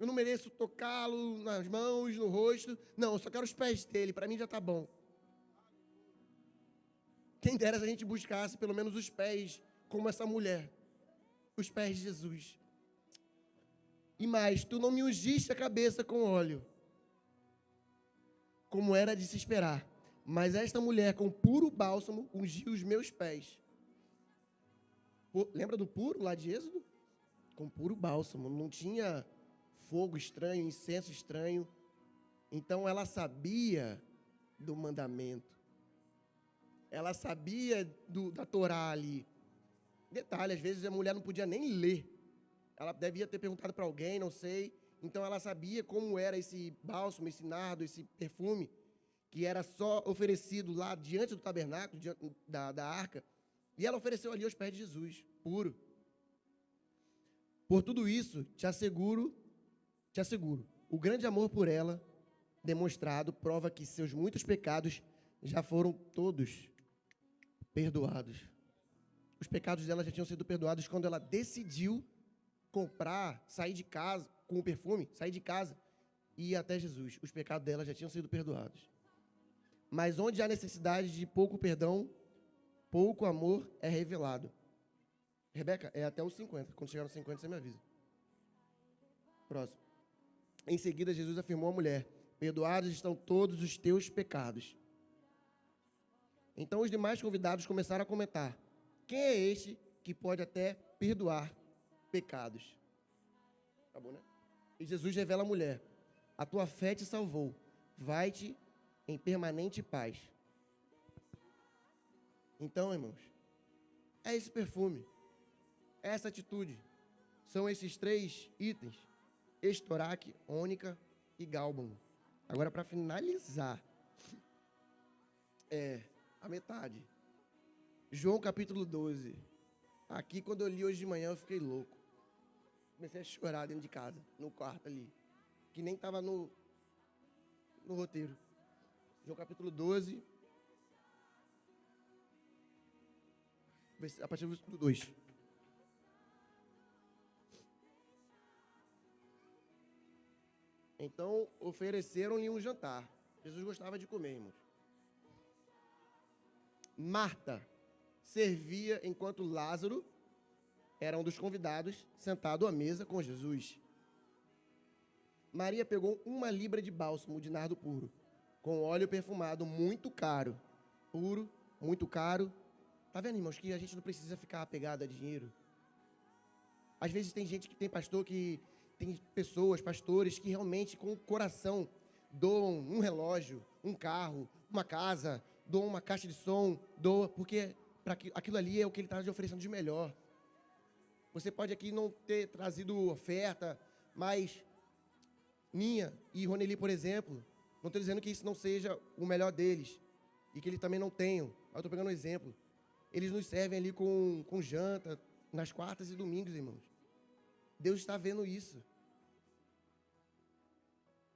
Eu não mereço tocá-lo nas mãos, no rosto. Não, eu só quero os pés dele, para mim já está bom. Quem dera se a gente buscasse pelo menos os pés, como essa mulher, os pés de Jesus. E mais, tu não me ungiste a cabeça com óleo, como era de se esperar, mas esta mulher com puro bálsamo ungiu os meus pés. Lembra do puro lá de Êxodo? Com puro bálsamo, não tinha fogo estranho, incenso estranho. Então ela sabia do mandamento, ela sabia da Torá ali. Detalhe, às vezes a mulher não podia nem ler. Ela devia ter perguntado para alguém, não sei. Então ela sabia como era esse bálsamo, esse nardo, esse perfume, que era só oferecido lá diante do tabernáculo, diante da arca. E ela ofereceu ali aos pés de Jesus, puro. Por tudo isso, te asseguro, o grande amor por ela, demonstrado, prova que seus muitos pecados já foram todos perdoados. Os pecados dela já tinham sido perdoados quando ela decidiu sair de casa, com o perfume, sair de casa e ir até Jesus. Os pecados dela já tinham sido perdoados. Mas onde há necessidade de pouco perdão, pouco amor é revelado. Rebeca, é até os 50. Quando chegar nos 50, você me avisa. Próximo. Em seguida, Jesus afirmou à mulher: perdoados estão todos os teus pecados. Então os demais convidados começaram a comentar: quem é este que pode até perdoar pecados? Acabou, né? E Jesus revela à mulher: a tua fé te salvou. Vai-te em permanente paz. Então, irmãos, é esse perfume, é essa atitude. São esses 3 itens: estoraque, ônica e gálbano. Agora, para finalizar, a metade. João capítulo 12. Aqui, quando eu li hoje de manhã, eu fiquei louco. Comecei a chorar dentro de casa, no quarto ali, que nem estava no roteiro. João capítulo 12, a partir do versículo 2. Então, ofereceram-lhe um jantar. Jesus gostava de comer, irmãos. Marta servia enquanto Lázaro era um dos convidados, sentado à mesa com Jesus. Maria pegou 1 libra de bálsamo de nardo puro, com óleo perfumado muito caro. Puro, muito caro. Tá vendo, irmãos, que a gente não precisa ficar apegado a dinheiro? Às vezes tem gente que tem pessoas, pastores, que realmente com o coração doam um relógio, um carro, uma casa, doam uma caixa de som, porque aquilo ali é o que ele está te oferecendo de melhor. Você pode aqui não ter trazido oferta, mas minha e Roneli, por exemplo, não estou dizendo que isso não seja o melhor deles e que eles também não tenham. Eu estou pegando um exemplo. Eles nos servem ali com janta nas quartas e domingos, irmãos. Deus está vendo isso.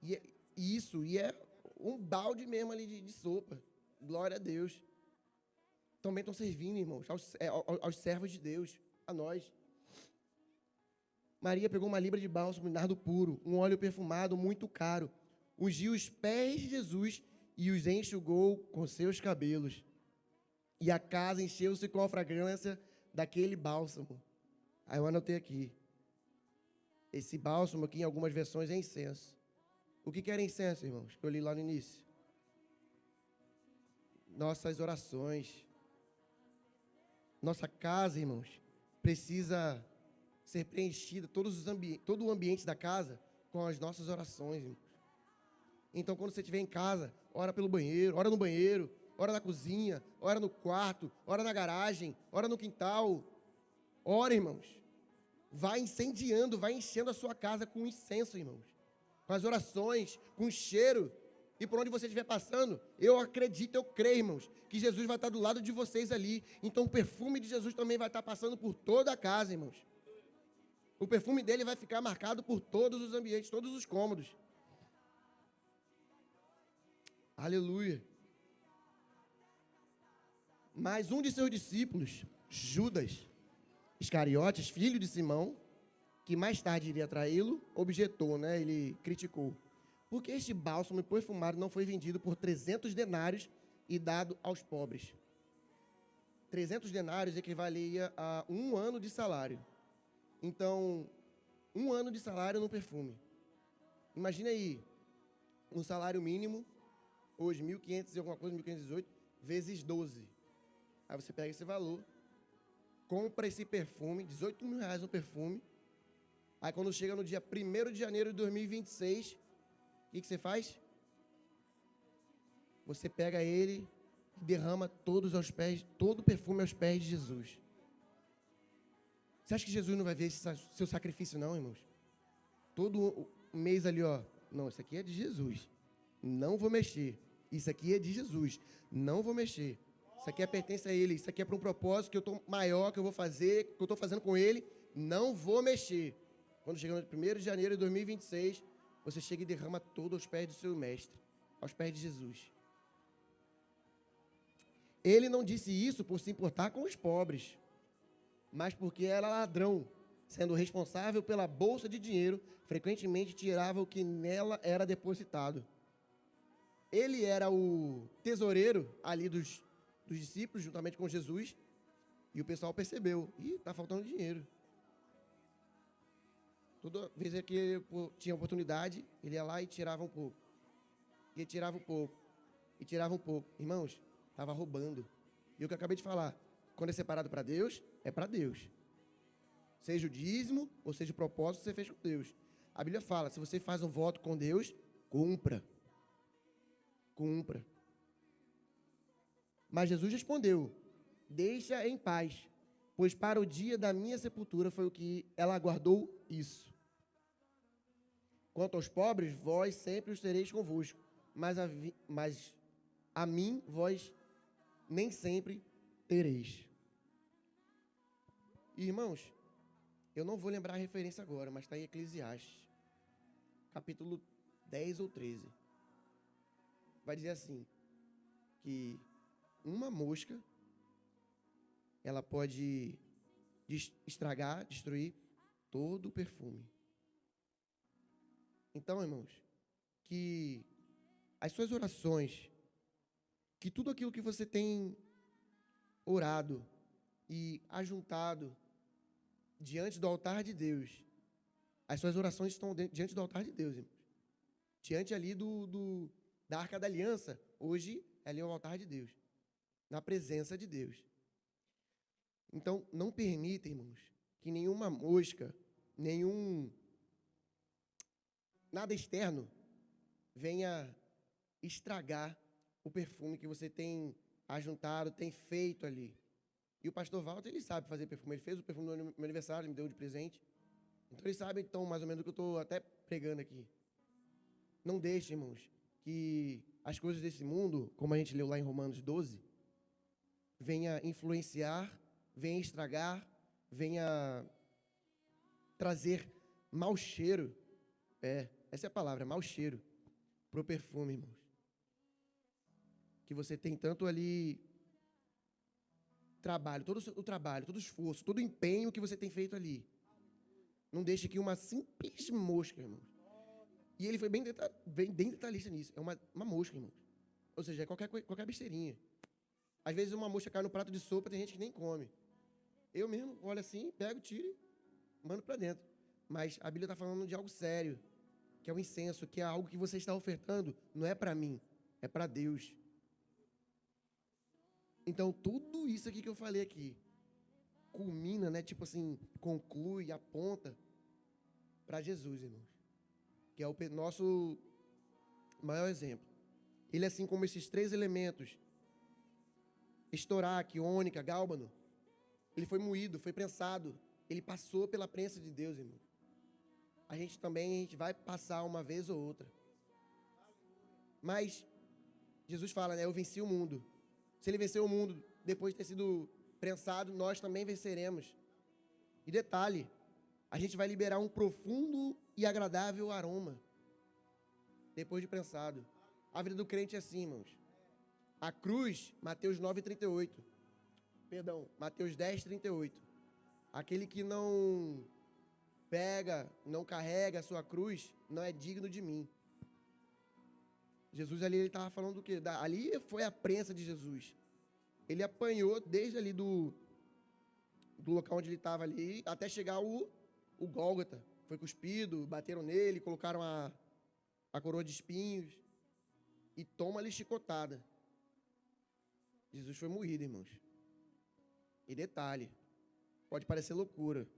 E é um balde mesmo ali de sopa. Glória a Deus. também estão servindo, irmãos, aos servos de Deus, a nós. Maria pegou uma libra de bálsamo de nardo puro, um óleo perfumado muito caro, ungiu os pés de Jesus e os enxugou com seus cabelos. E a casa encheu-se com a fragrância daquele bálsamo. Aí eu anotei aqui. Esse bálsamo aqui, em algumas versões, é incenso. O que era incenso, irmãos? Que eu li lá no início. Nossas orações. Nossa casa, irmãos, precisa ser preenchida, todo o ambiente da casa, com as nossas orações, irmãos. Então, quando você estiver em casa, ora pelo banheiro, ora no banheiro, ora na cozinha, ora no quarto, ora na garagem, ora no quintal. Ora, irmãos. Vai incendiando, vai enchendo a sua casa com incenso, irmãos. Com as orações, com o cheiro. E por onde você estiver passando, eu acredito, eu creio, irmãos, que Jesus vai estar do lado de vocês ali. Então o perfume de Jesus também vai estar passando por toda a casa, irmãos. O perfume dele vai ficar marcado por todos os ambientes, todos os cômodos. Aleluia. Mas um de seus discípulos, Judas Iscariotes, filho de Simão, que mais tarde iria traí-lo, objetou, ele criticou. Porque este bálsamo perfumado não foi vendido por 300 denários e dado aos pobres. 300 denários equivalia a 1 ano de salário. Então, 1 ano de salário no perfume. Imagina aí, um salário mínimo, hoje 1.500 e alguma coisa, 1.518, vezes 12. Aí você pega esse valor, compra esse perfume, 18 mil reais no perfume. Aí quando chega no dia 1º de janeiro de 2026, o que você faz? Você pega ele e derrama todo o perfume aos pés de Jesus. Você acha que Jesus não vai ver esse seu sacrifício não, irmãos? Todo mês ali, não, isso aqui é de Jesus, não vou mexer. Isso aqui é de Jesus, não vou mexer. Isso aqui pertence a Ele, isso aqui é para um propósito que eu estou maior, que eu vou fazer, que eu estou fazendo com Ele, não vou mexer. Quando chega no 1º de janeiro de 2026, você chega e derrama tudo aos pés do seu mestre, aos pés de Jesus. Ele não disse isso por se importar com os pobres, mas porque era ladrão, sendo responsável pela bolsa de dinheiro, frequentemente tirava o que nela era depositado. Ele era o tesoureiro ali dos discípulos, juntamente com Jesus, e o pessoal percebeu, está faltando dinheiro. Toda vez que ele tinha oportunidade, ele ia lá e tirava um pouco. E tirava um pouco. E tirava um pouco. Irmãos, estava roubando. E o que eu acabei de falar, quando é separado para Deus, é para Deus. Seja o dízimo, ou seja o propósito que você fez com Deus. A Bíblia fala, se você faz um voto com Deus, cumpra. Cumpra. Mas Jesus respondeu, deixa em paz, pois para o dia da minha sepultura foi o que ela aguardou isso. Quanto aos pobres, vós sempre os tereis convosco, mas a mim vós nem sempre tereis. Irmãos, eu não vou lembrar a referência agora, mas está em Eclesiastes, capítulo 10 ou 13. Vai dizer assim, que uma mosca, ela pode estragar, destruir todo o perfume. Então, irmãos, que as suas orações, que tudo aquilo que você tem orado e ajuntado diante do altar de Deus, as suas orações estão diante do altar de Deus, irmãos. Diante ali da Arca da Aliança, hoje ali é o altar de Deus, na presença de Deus. Então, não permita, irmãos, que nenhuma mosca, nada externo venha estragar o perfume que você tem ajuntado, tem feito ali. E o pastor Walter, ele sabe fazer perfume. Ele fez o perfume no meu aniversário, ele me deu de presente. Então, ele sabe, então, mais ou menos, o que eu estou até pregando aqui. Não deixe, irmãos, que as coisas desse mundo, como a gente leu lá em Romanos 12, venha influenciar, venha estragar, venha trazer mau cheiro. Essa é a palavra, mau cheiro, para o perfume, irmãos. Que você tem tanto ali trabalho, todo o esforço, todo o empenho que você tem feito ali. Não deixe aqui uma simples mosca, irmão. E ele foi bem detalhista nisso. É uma mosca, irmão. Ou seja, é qualquer besteirinha. Às vezes uma mosca cai no prato de sopa, tem gente que nem come. Eu mesmo olho assim, pego, tiro e mando para dentro. Mas a Bíblia está falando de algo sério, que é o incenso, que é algo que você está ofertando, não é para mim, é para Deus. Então, tudo isso aqui que eu falei aqui, culmina, né? Tipo assim, conclui, aponta para Jesus, irmãos. Que é o nosso maior exemplo. Ele, assim como esses 3 elementos, estoraque, ônica, gálbano, ele foi moído, foi prensado, ele passou pela prensa de Deus, irmão. A gente vai passar uma vez ou outra. Mas Jesus fala, né? Eu venci o mundo. Se ele venceu o mundo depois de ter sido prensado, nós também venceremos. E detalhe, a gente vai liberar um profundo e agradável aroma depois de prensado. A vida do crente é assim, irmãos. A cruz, Mateus 9:38. Perdão, Mateus 10:38. Aquele que não não carrega a sua cruz, não é digno de mim. Jesus ali, ele estava falando do quê? Ali foi a prensa de Jesus. Ele apanhou desde ali do local onde ele estava ali, até chegar o Gólgota. Foi cuspido, bateram nele, colocaram a coroa de espinhos e toma-lhe chicotada. Jesus foi moído, irmãos. E detalhe, pode parecer loucura,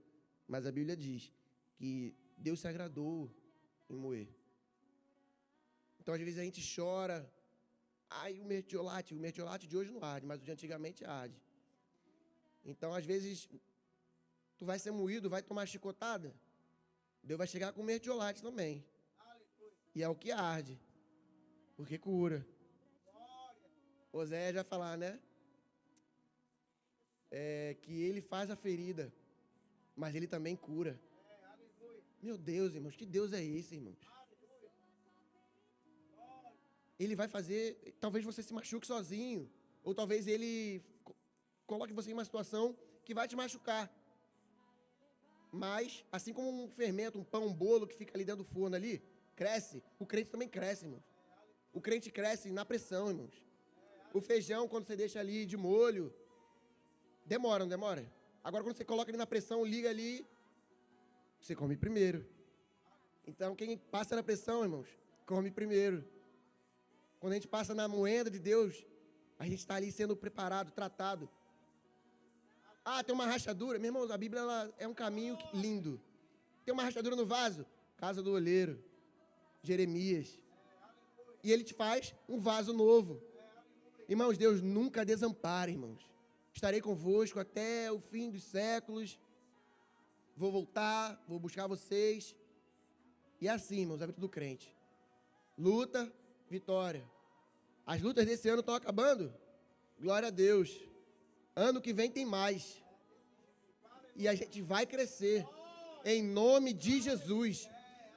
mas a Bíblia diz que Deus se agradou em moer. Então, às vezes, a gente chora. Ai, o mertiolate de hoje não arde, mas o de antigamente arde. Então, às vezes, tu vai ser moído, vai tomar chicotada, Deus vai chegar com mertiolate também. E é o que arde, porque cura. Oséias já falar, né? Que ele faz a ferida, mas ele também cura. Meu Deus, irmãos, que Deus é esse, irmãos? Ele vai fazer, talvez você se machuque sozinho, ou talvez ele coloque você em uma situação que vai te machucar. Mas, assim como um fermento, um pão, um bolo que fica ali dentro do forno ali, cresce, o crente também cresce, irmãos. O crente cresce na pressão, irmãos. O feijão, quando você deixa ali de molho, demora, não demora? Agora, quando você coloca ele na pressão, liga ali, você come primeiro. Então, quem passa na pressão, irmãos, come primeiro. Quando a gente passa na moenda de Deus, a gente está ali sendo preparado, tratado. Ah, tem uma rachadura. Meu irmão, a Bíblia ela é um caminho lindo. Tem uma rachadura no vaso? Casa do oleiro. Jeremias. E ele te faz um vaso novo. Irmãos, Deus nunca desampara, irmãos. Estarei convosco até o fim dos séculos. Vou voltar, vou buscar vocês. E é assim, irmãos, a vida do crente. Luta, vitória. As lutas desse ano estão acabando. Glória a Deus. Ano que vem tem mais. E a gente vai crescer. Em nome de Jesus.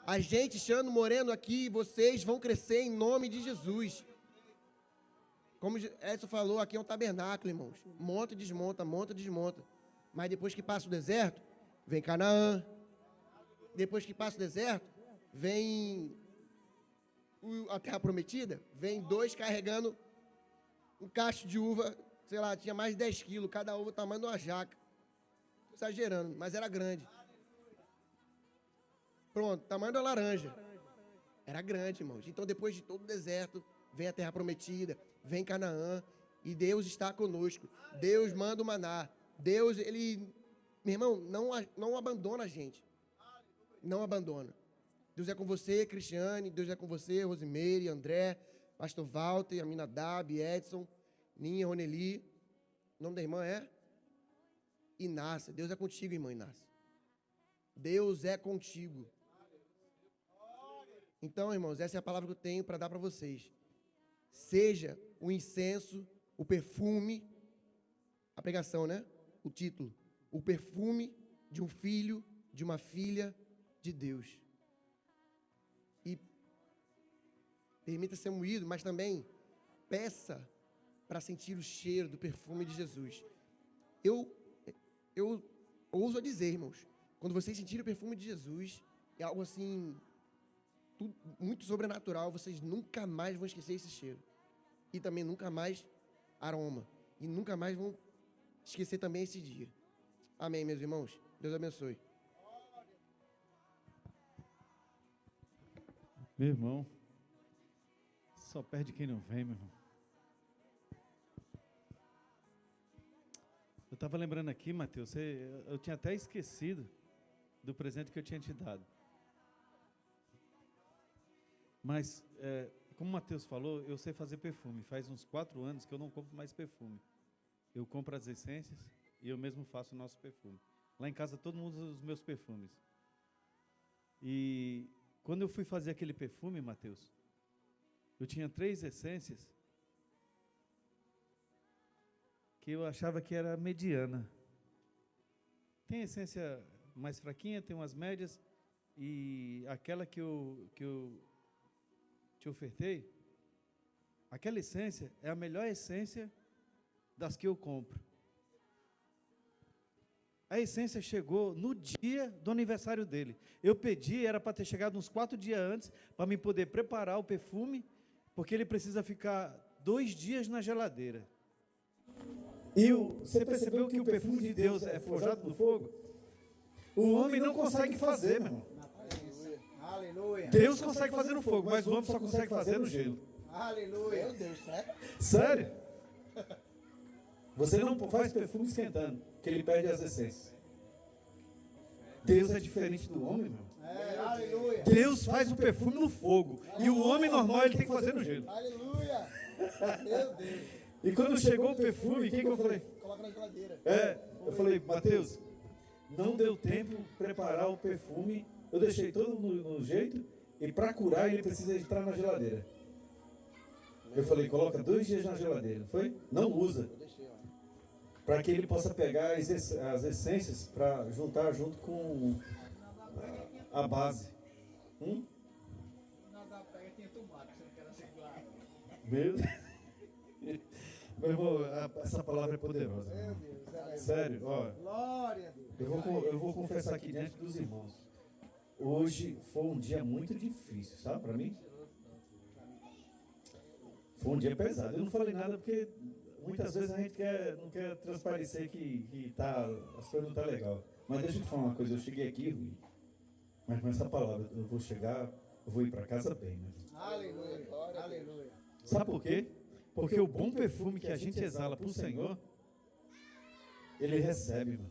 A gente, Xano Moreno aqui, vocês vão crescer em nome de Jesus. Como Edson falou, aqui é um tabernáculo, irmãos. Monta e desmonta, monta e desmonta. Mas depois que passa o deserto, vem Canaã. Depois que passa o deserto, vem a terra prometida. Vem 2 carregando um cacho de uva, sei lá, tinha mais de 10 quilos, cada uva tamanho de uma jaca. Estou exagerando, mas era grande. Pronto, tamanho da laranja. Era grande, irmãos. Então, depois de todo o deserto, vem a terra prometida, vem Canaã, e Deus está conosco. Deus manda o maná. Deus, ele, meu irmão, não abandona a gente. Não abandona. Deus é com você, Cristiane, Deus é com você, Rosimeire, André, Pastor Walter, Aminadab, Edson, Ninha, Roneli. O nome da irmã é Inácia. Deus é contigo, irmã Inácia. Deus é contigo. Então, irmãos, essa é a palavra que eu tenho para dar para vocês. Seja o incenso, o perfume, a pregação, né? O título. O perfume de um filho, de uma filha de Deus. E permita ser moído, mas também peça para sentir o cheiro do perfume de Jesus. eu ouso a dizer, irmãos, quando vocês sentirem o perfume de Jesus, é algo assim, muito sobrenatural, vocês nunca mais vão esquecer esse cheiro. E também nunca mais aroma. E nunca mais vão esquecer também esse dia. Amém, meus irmãos? Deus abençoe. Meu irmão, só perde quem não vem, meu irmão. Eu estava lembrando aqui, Mateus, eu tinha até esquecido do presente que eu tinha te dado. Mas, como o Mateus falou, eu sei fazer perfume. Faz uns 4 anos que eu não compro mais perfume. Eu compro as essências e eu mesmo faço o nosso perfume. Lá em casa todo mundo usa os meus perfumes. E quando eu fui fazer aquele perfume, Mateus, eu tinha 3 essências que eu achava que era mediana. Tem essência mais fraquinha, tem umas médias, e aquela que eu te ofertei, aquela essência é a melhor essência das que eu compro. A essência chegou no dia do aniversário dele. Eu pedi, era para ter chegado uns 4 dias antes, para me poder preparar o perfume, porque ele precisa ficar 2 dias na geladeira. E você percebeu que o perfume de Deus é forjado no fogo? O homem não consegue fazer, meu irmão. Aleluia. Deus consegue fazer no fogo, mas o homem só consegue fazer no gelo. Aleluia. Meu Deus, sério? Sério? Você não faz perfume esquentando, que ele perde as essências. Deus é diferente do homem, meu. Aleluia. Deus faz o perfume no fogo. E o homem normal, ele tem que fazer no gelo. Aleluia. Meu Deus. E quando chegou o perfume, o que eu falei? Coloca na geladeira. Eu falei, Mateus, não deu tempo de preparar o perfume. Eu deixei todo no jeito. E para curar, ele precisa entrar na geladeira. Eu falei, coloca 2 dias na geladeira. Não foi? Não usa. Para que ele possa pegar as essências para juntar junto com a base. Meu irmão, essa palavra é poderosa. Meu Deus. Sério, ó. Glória a Deus. Eu vou confessar aqui diante dos irmãos. Hoje foi um dia muito difícil, sabe, para mim? Foi um dia pesado. Eu não falei nada porque muitas vezes a gente não quer transparecer que as coisas não estão legal. Mas deixa eu te falar uma coisa, eu cheguei aqui, Rui, mas com essa palavra, eu vou ir para casa bem, né? Aleluia. Aleluia. Sabe por quê? Porque o bom perfume que a gente exala para o Senhor, Ele recebe, mano.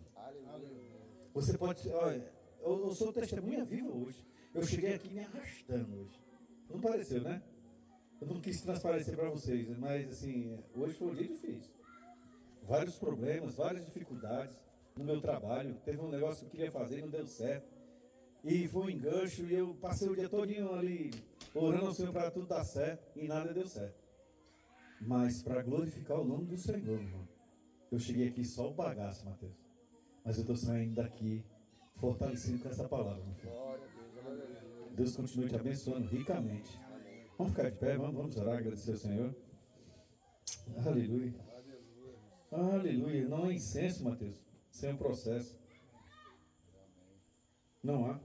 Você pode... Olha, eu sou testemunha viva hoje. Eu cheguei aqui me arrastando hoje. Não pareceu, né? Eu não quis transparecer para vocês, mas assim, hoje foi um dia difícil. Vários problemas, várias dificuldades no meu trabalho. Teve um negócio que eu queria fazer e não deu certo. E foi um engancho e eu passei o dia todinho ali orando ao Senhor para tudo dar certo e nada deu certo. Mas para glorificar o nome do Senhor, irmão, eu cheguei aqui só o bagaço, Mateus. Mas eu estou saindo daqui fortalecido com essa palavra, meu filho. Deus continue te abençoando ricamente. Vamos ficar de pé, vamos orar, agradecer ao Senhor. Aleluia. Aleluia. Não há incenso, Mateus, sem um processo. Não há.